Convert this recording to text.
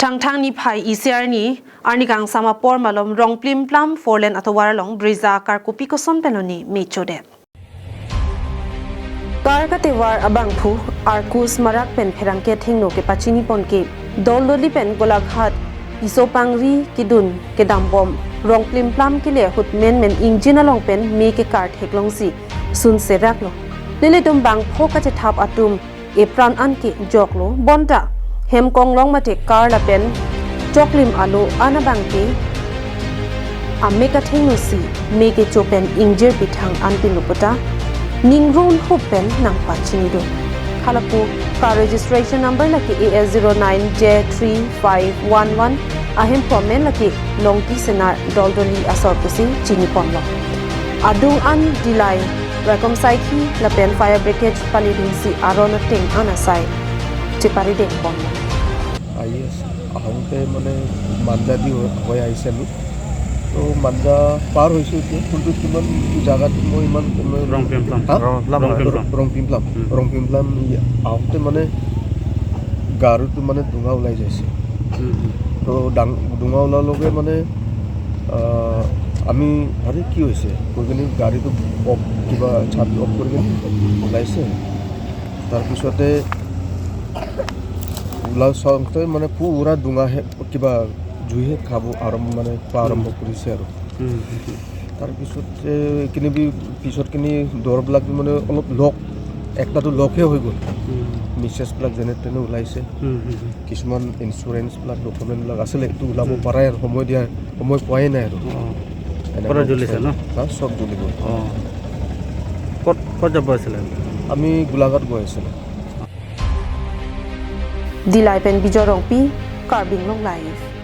Thang ni phai ECR ni arnikang sama por malom Rongplimplam Fourlane atovar long Brezza Car kopi ko son peloni mechode car ka tewar abang phu arkus marak pen pherangke thengno ke pachini ponke dololi pen golakhat isopangri kidun ke dambom Rongplimplam ke le hut men ingjina long pen me ke car theklong si sun serak lo lele dum bang pho ka che thap atum e pran an ke joklo bonta hem kong long mate car la pen choklim alu anabangki ameka thengno si meke chopen ingjirthang an pinupota ningrun hopen nang pachini do khalapu car registration number laki AS09J3511 ahem pomen laki longki senar doldoli asor pusi chini ponlo adung an dilai rakom saiki la pen fire brigade palidin si arona ting anasai chepari de ponlo IS ahonte mane manja di hoy aiselu to manja par hoisu te kuntu kiman jaga moi man Rongplimplam ahonte mane garu tu mane dunga ulai jaise to dunga ula loge mane ami hari ki hoise kogeni gari tu kiba chat off korgeni ulaise tar pisote উলাও সংতে মানে পুরা দুঙা হে কিবা জুইহে খাব আরম্ভ মানে আরম্ভ কৰিছে আৰু তাৰ পিছতে কিনিবি পিছত কিনি দৰবিলাক মানে অলপ লক একটাটো লকহে হৈ গ'ল মিছেছবিলাক যেনে তেনে ওলাইছে কিছুমান ইনসুৰেন্সবিলাক ডকুমেণ্টবিলাক আছিলে এইটো ওলাব পাৰে আৰু সময় দিয়া সময় পোৱাই নাই আৰু পৰা জ্বলিছে ন সব জ্বলিব ক'ত যাব আছিলে আমি গোলাঘাট গৈ আছিলোঁ dilai pen bijorong pi carbing long life